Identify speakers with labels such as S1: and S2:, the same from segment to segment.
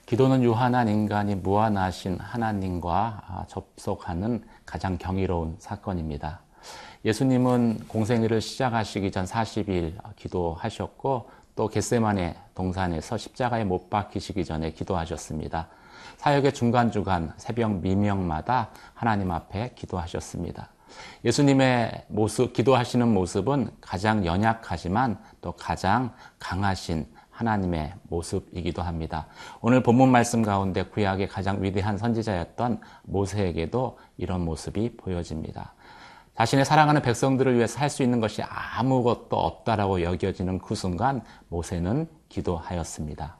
S1: 기도는 유한한 인간이 무한하신 하나님과 접속하는 가장 경이로운 사건입니다. 예수님은 공생애를 시작하시기 전 40일 기도하셨고 또 겟세마네 동산에서 십자가에 못 박히시기 전에 기도하셨습니다. 사역의 중간중간 새벽 미명마다 하나님 앞에 기도하셨습니다. 예수님의 기도하시는 모습은 가장 연약하지만 또 가장 강하신 하나님의 모습이기도 합니다. 오늘 본문 말씀 가운데 구약의 가장 위대한 선지자였던 모세에게도 이런 모습이 보여집니다. 자신의 사랑하는 백성들을 위해서 할 수 있는 것이 아무것도 없다라고 여겨지는 그 순간 모세는 기도하였습니다.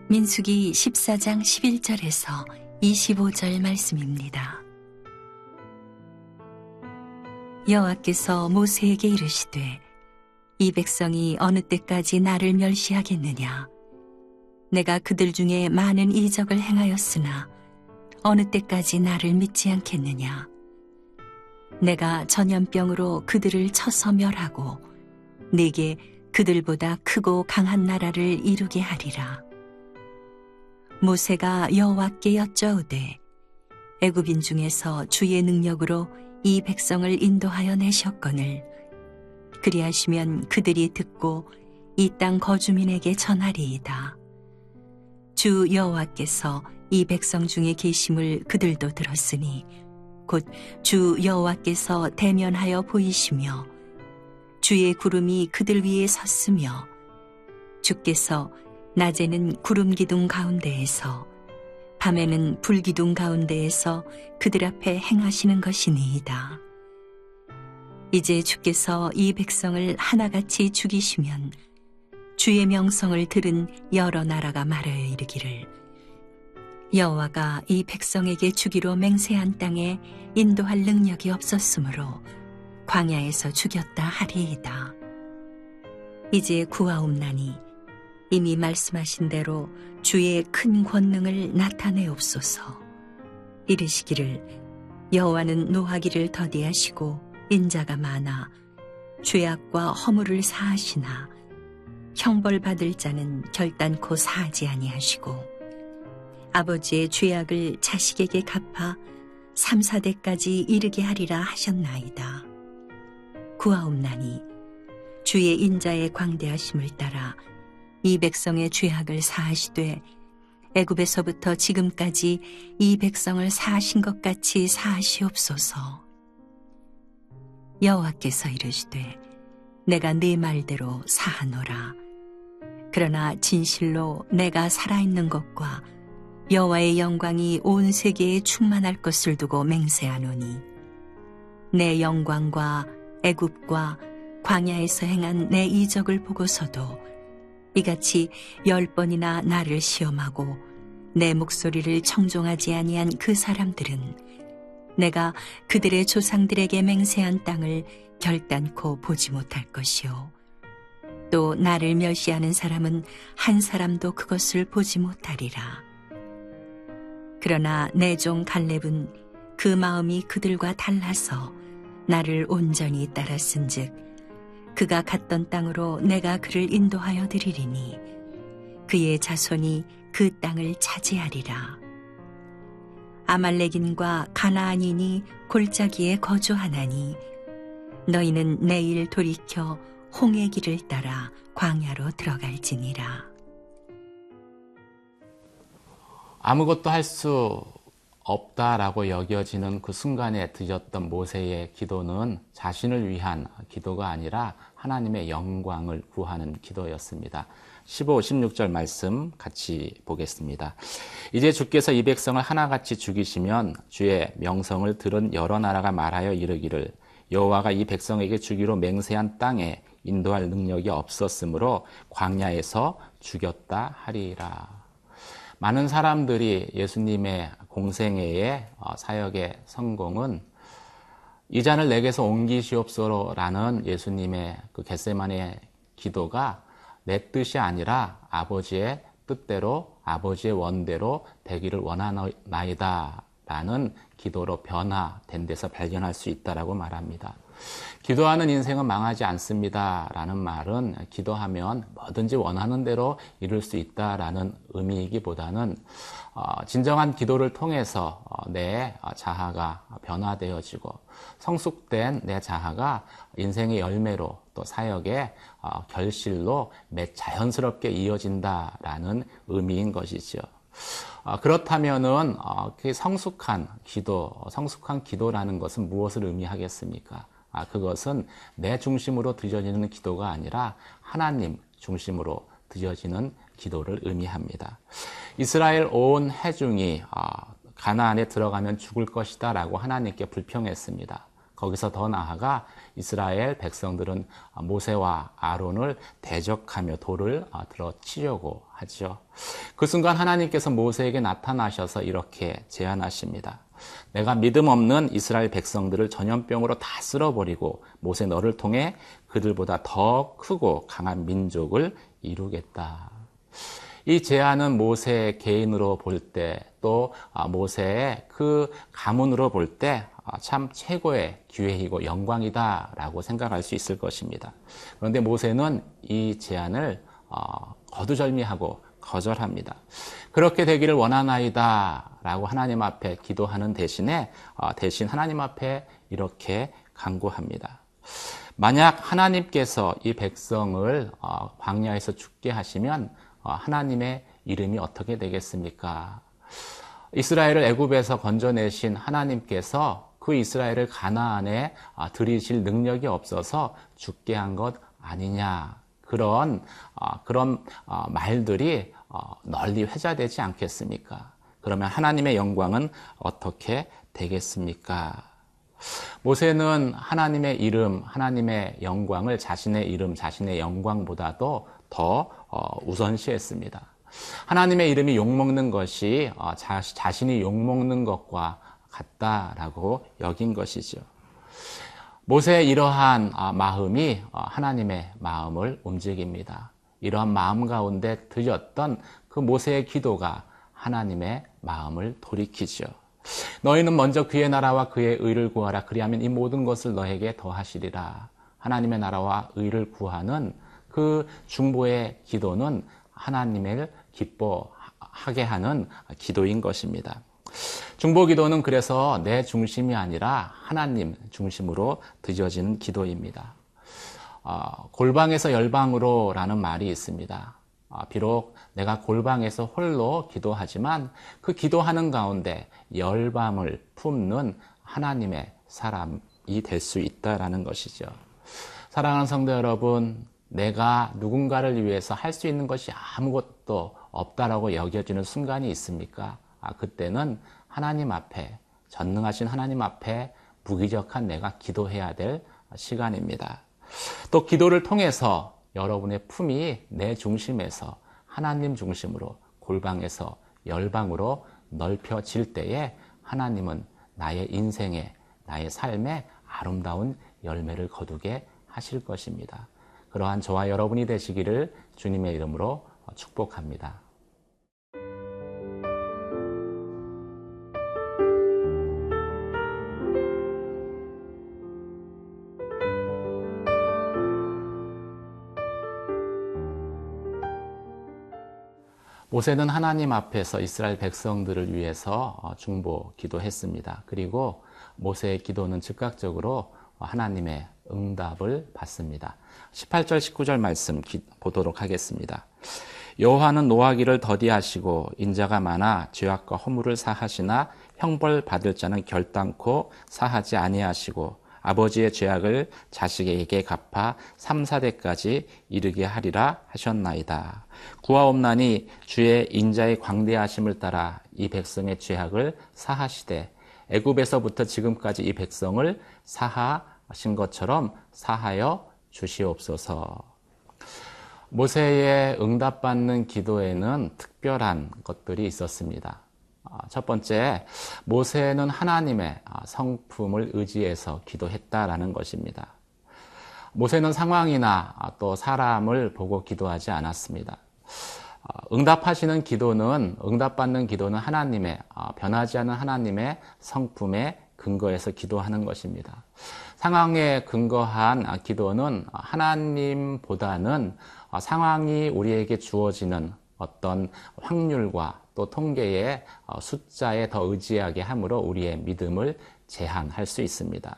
S2: 민수기 14장 11절에서 25절 말씀입니다. 여호와께서 모세에게 이르시되 이 백성이 어느 때까지 나를 멸시하겠느냐. 내가 그들 중에 많은 이적을 행하였으나 어느 때까지 나를 믿지 않겠느냐. 내가 전염병으로 그들을 쳐서 멸하고 내게 그들보다 크고 강한 나라를 이루게 하리라. 모세가 여호와께 여짜오되 애굽인 중에서 주의 능력으로 이 백성을 인도하여 내셨거늘 그리하시면 그들이 듣고 이 땅 거주민에게 전하리이다. 주 여호와께서 이 백성 중에 계심을 그들도 들었으니 곧 주 여호와께서 대면하여 보이시며 주의 구름이 그들 위에 섰으며 주께서 낮에는 구름 기둥 가운데에서 밤에는 불 기둥 가운데에서 그들 앞에 행하시는 것이니이다. 이제 주께서 이 백성을 하나같이 죽이시면 주의 명성을 들은 여러 나라가 말하여 이르기를 여호와가 이 백성에게 주기로 맹세한 땅에 인도할 능력이 없었으므로 광야에서 죽였다 하리이다. 이제 구하옵나니 이미 말씀하신 대로 주의 큰 권능을 나타내옵소서. 이르시기를 여호와는 노하기를 더디하시고 인자가 많아 죄악과 허물을 사하시나 형벌받을 자는 결단코 사하지 아니하시고 아버지의 죄악을 자식에게 갚아 3, 4대까지 이르게 하리라 하셨나이다. 구하옵나니 주의 인자의 광대하심을 따라 이 백성의 죄악을 사하시되 애굽에서부터 지금까지 이 백성을 사하신 것 같이 사하시옵소서. 여호와께서 이르시되 내가 네 말대로 사하노라. 그러나 진실로 내가 살아있는 것과 여호와의 영광이 온 세계에 충만할 것을 두고 맹세하노니 내 영광과 애굽과 광야에서 행한 내 이적을 보고서도 이같이 10번이나 나를 시험하고 내 목소리를 청종하지 아니한 그 사람들은 내가 그들의 조상들에게 맹세한 땅을 결단코 보지 못할 것이요 또 나를 멸시하는 사람은 한 사람도 그것을 보지 못하리라. 그러나 내 종 갈렙은 그 마음이 그들과 달라서 나를 온전히 따랐은즉 그가 갔던 땅으로 내가 그를 인도하여 드리리니 그의 자손이 그 땅을 차지하리라. 아말렉인과 가나안인이 골짜기에 거주하나니 너희는 내일 돌이켜 홍해 길을 따라 광야로 들어갈지니라.
S1: 아무것도 할 수 없다라고 여겨지는 그 순간에 드렸던 모세의 기도는 자신을 위한 기도가 아니라 하나님의 영광을 구하는 기도였습니다. 15, 16절 말씀 같이 보겠습니다. 이제 주께서 이 백성을 하나같이 죽이시면 주의 명성을 들은 여러 나라가 말하여 이르기를 여호와가 이 백성에게 주기로 맹세한 땅에 인도할 능력이 없었으므로 광야에서 죽였다 하리라. 많은 사람들이 예수님의 공생애의 사역의 성공은 이 잔을 내게서 옮기시옵소서라는 예수님의 그 겟세마네 기도가 내 뜻이 아니라 아버지의 뜻대로 아버지의 원대로 되기를 원하나이다 라는 기도로 변화된 데서 발견할 수 있다라고 말합니다. 기도하는 인생은 망하지 않습니다 라는 말은 기도하면 뭐든지 원하는 대로 이룰 수 있다라는 의미이기보다는 진정한 기도를 통해서 내 자아가 변화되어지고 성숙된 내 자아가 인생의 열매로 또 사역의 결실로 자연스럽게 이어진다라는 의미인 것이죠. 그렇다면은 그 성숙한 기도라는 것은 무엇을 의미하겠습니까? 그것은 내 중심으로 드려지는 기도가 아니라 하나님 중심으로 드려지는 기도를 의미합니다. 이스라엘 온 회중이 가나안에 들어가면 죽을 것이다 라고 하나님께 불평했습니다. 거기서 더 나아가 이스라엘 백성들은 모세와 아론을 대적하며 돌을 들어 치려고 하죠. 그 순간 하나님께서 모세에게 나타나셔서 이렇게 제안하십니다. 내가 믿음 없는 이스라엘 백성들을 전염병으로 다 쓸어버리고 모세 너를 통해 그들보다 더 크고 강한 민족을 이루겠다. 이 제안은 모세 개인으로 볼 때 또 모세의 그 가문으로 볼 때 참 최고의 기회이고 영광이다라고 생각할 수 있을 것입니다. 그런데 모세는 이 제안을 거두절미하고 거절합니다. 그렇게 되기를 원하나이다 라고 하나님 앞에 기도하는 대신 하나님 앞에 이렇게 간구합니다. 만약 하나님께서 이 백성을 광야에서 죽게 하시면 하나님의 이름이 어떻게 되겠습니까? 이스라엘을 애굽에서 건져내신 하나님께서 그 이스라엘을 가나안에 들이실 능력이 없어서 죽게 한 것 아니냐. 그런 말들이 널리 회자되지 않겠습니까? 그러면 하나님의 영광은 어떻게 되겠습니까? 모세는 하나님의 이름, 하나님의 영광을 자신의 이름, 자신의 영광보다도 더 우선시했습니다. 하나님의 이름이 욕먹는 것이 자신이 욕먹는 것과 같다라고 여긴 것이죠. 모세의 이러한 마음이 하나님의 마음을 움직입니다. 이러한 마음 가운데 들렸던 그 모세의 기도가 하나님의 마음을 돌이키죠. 너희는 먼저 그의 나라와 그의 의를 구하라. 그리하면 이 모든 것을 너에게 더하시리라. 하나님의 나라와 의를 구하는 그 중보의 기도는 하나님을 기뻐하게 하는 기도인 것입니다. 중보 기도는 그래서 내 중심이 아니라 하나님 중심으로 드려지는 기도입니다. 골방에서 열방으로 라는 말이 있습니다. 비록 내가 골방에서 홀로 기도하지만 그 기도하는 가운데 열방을 품는 하나님의 사람이 될 수 있다라는 것이죠. 사랑하는 성도 여러분, 내가 누군가를 위해서 할 수 있는 것이 아무것도 없다라고 여겨지는 순간이 있습니까? 그때는 하나님 앞에, 전능하신 하나님 앞에 무기력한 내가 기도해야 될 시간입니다. 또 기도를 통해서 여러분의 품이 내 중심에서 하나님 중심으로 골방에서 열방으로 넓혀질 때에 하나님은 나의 인생에, 나의 삶에 아름다운 열매를 거두게 하실 것입니다. 그러한 저와 여러분이 되시기를 주님의 이름으로 축복합니다. 모세는 하나님 앞에서 이스라엘 백성들을 위해서 중보 기도했습니다. 그리고 모세의 기도는 즉각적으로 하나님의 응답을 받습니다. 18절 19절 말씀 보도록 하겠습니다. 여호와는 노하기를 더디하시고 인자가 많아 죄악과 허물을 사하시나 형벌 받을 자는 결단코 사하지 아니하시고 아버지의 죄악을 자식에게 갚아 3, 4대까지 이르게 하리라 하셨나이다. 구하옵나니 주의 인자의 광대하심을 따라 이 백성의 죄악을 사하시되 애굽에서부터 지금까지 이 백성을 사하신 것처럼 사하여 주시옵소서. 모세의 응답받는 기도에는 특별한 것들이 있었습니다. 첫 번째, 모세는 하나님의 성품을 의지해서 기도했다라는 것입니다. 모세는 상황이나 또 사람을 보고 기도하지 않았습니다. 응답받는 기도는 하나님의 변하지 않은 하나님의 성품에 근거해서 기도하는 것입니다. 상황에 근거한 기도는 하나님보다는 상황이 우리에게 주어지는 어떤 확률과 또 통계의 숫자에 더 의지하게 함으로 우리의 믿음을 제한할 수 있습니다.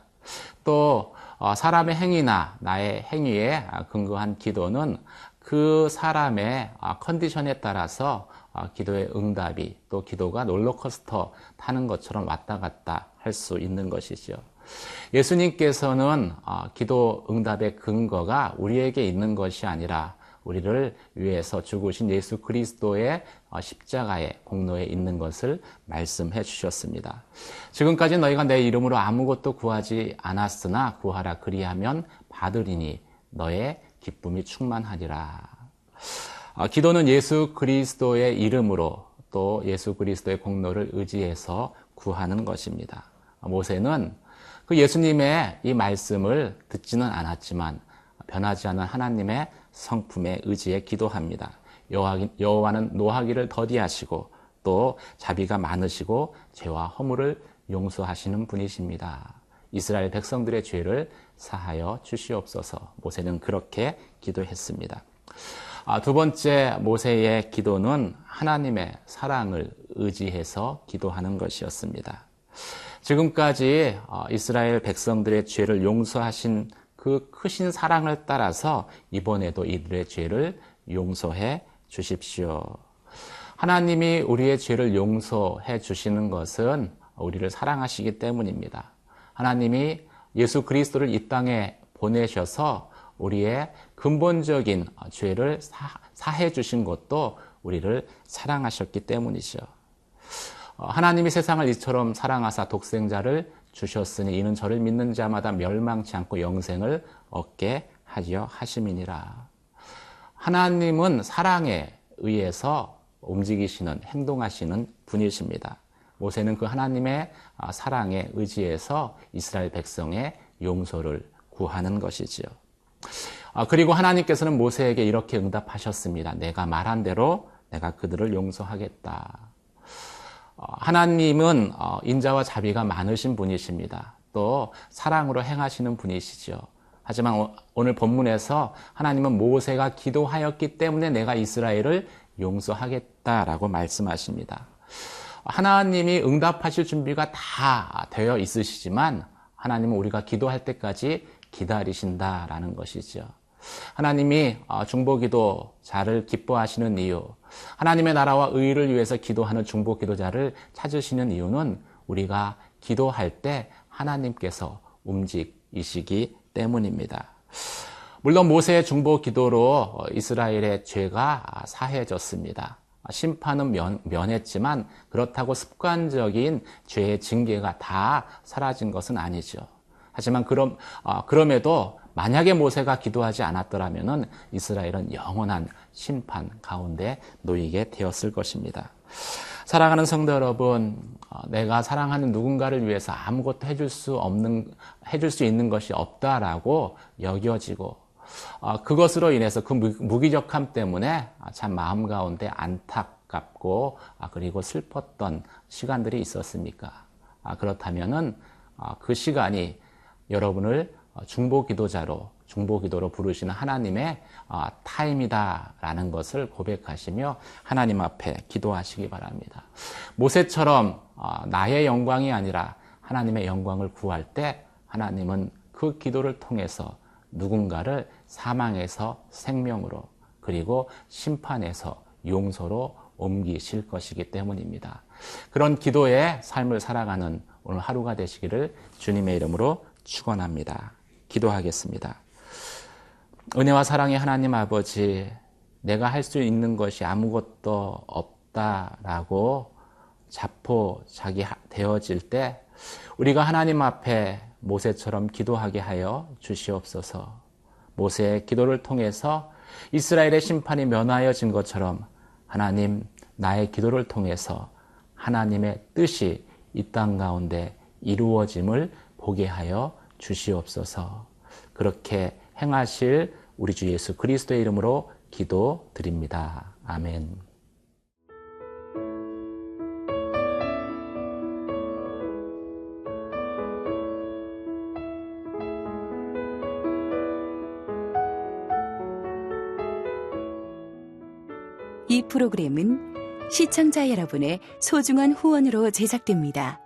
S1: 또 사람의 행위나 나의 행위에 근거한 기도는 그 사람의 컨디션에 따라서 기도의 응답이 또 기도가 롤러코스터 타는 것처럼 왔다 갔다 할 수 있는 것이죠. 예수님께서는 기도 응답의 근거가 우리에게 있는 것이 아니라 우리를 위해서 죽으신 예수 그리스도의 십자가의 공로에 있는 것을 말씀해 주셨습니다. 지금까지 너희가 내 이름으로 아무것도 구하지 않았으나 구하라 그리하면 받으리니 너의 기쁨이 충만하리라. 기도는 예수 그리스도의 이름으로 또 예수 그리스도의 공로를 의지해서 구하는 것입니다. 모세는 그 예수님의 이 말씀을 듣지는 않았지만 변하지 않은 하나님의 성품에 의지해 기도합니다. 여호와는 노하기를 더디하시고 또 자비가 많으시고 죄와 허물을 용서하시는 분이십니다. 이스라엘 백성들의 죄를 사하여 주시옵소서. 모세는 그렇게 기도했습니다. 두 번째 모세의 기도는 하나님의 사랑을 의지해서 기도하는 것이었습니다. 지금까지 이스라엘 백성들의 죄를 용서하신 그 크신 사랑을 따라서 이번에도 이들의 죄를 용서해 주십시오. 하나님이 우리의 죄를 용서해 주시는 것은 우리를 사랑하시기 때문입니다. 하나님이 예수 그리스도를 이 땅에 보내셔서 우리의 근본적인 죄를 사해 주신 것도 우리를 사랑하셨기 때문이죠. 하나님이 세상을 이처럼 사랑하사 독생자를 주셨으니 이는 저를 믿는 자마다 멸망치 않고 영생을 얻게 하려 하심이니라. 하나님은 사랑에 의해서 움직이시는, 행동하시는 분이십니다. 모세는 그 하나님의 사랑에 의지해서 이스라엘 백성의 용서를 구하는 것이지요. 그리고 하나님께서는 모세에게 이렇게 응답하셨습니다. 내가 말한 대로 내가 그들을 용서하겠다. 하나님은 인자와 자비가 많으신 분이십니다. 또 사랑으로 행하시는 분이시죠. 하지만 오늘 본문에서 하나님은 모세가 기도하였기 때문에 내가 이스라엘을 용서하겠다라고 말씀하십니다. 하나님이 응답하실 준비가 다 되어 있으시지만 하나님은 우리가 기도할 때까지 기다리신다라는 것이죠. 하나님이 중보기도자를 기뻐하시는 이유, 하나님의 나라와 의를 위해서 기도하는 중보기도자를 찾으시는 이유는 우리가 기도할 때 하나님께서 움직이시기 때문입니다. 물론 모세의 중보기도로 이스라엘의 죄가 사해졌습니다. 심판은 면했지만 그렇다고 습관적인 죄의 징계가 다 사라진 것은 아니죠. 하지만 그럼에도 만약에 모세가 기도하지 않았더라면 이스라엘은 영원한 심판 가운데 놓이게 되었을 것입니다. 사랑하는 성도 여러분, 내가 사랑하는 누군가를 위해서 아무것도 해줄 수 있는 것이 없다라고 여겨지고 그것으로 인해서 그 무기력함 때문에 참 마음 가운데 안타깝고 그리고 슬펐던 시간들이 있었습니까? 그렇다면은 그 시간이 여러분을 중보기도로 부르시는 하나님의 타임이다라는 것을 고백하시며 하나님 앞에 기도하시기 바랍니다. 모세처럼 나의 영광이 아니라 하나님의 영광을 구할 때 하나님은 그 기도를 통해서 누군가를 사망에서 생명으로 그리고 심판에서 용서로 옮기실 것이기 때문입니다. 그런 기도의 삶을 살아가는 오늘 하루가 되시기를 주님의 이름으로 축원합니다. 기도하겠습니다. 은혜와 사랑의 하나님 아버지, 내가 할 수 있는 것이 아무것도 없다라고 자포자기되어질 때 우리가 하나님 앞에 모세처럼 기도하게 하여 주시옵소서. 모세의 기도를 통해서 이스라엘의 심판이 면하여진 것처럼 하나님, 나의 기도를 통해서 하나님의 뜻이 이 땅 가운데 이루어짐을 보게 하여 주시옵소서. 그렇게 행하실 우리 주 예수 그리스도의 이름으로 기도드립니다. 아멘.
S3: 이 프로그램은 시청자 여러분의 소중한 후원으로 제작됩니다.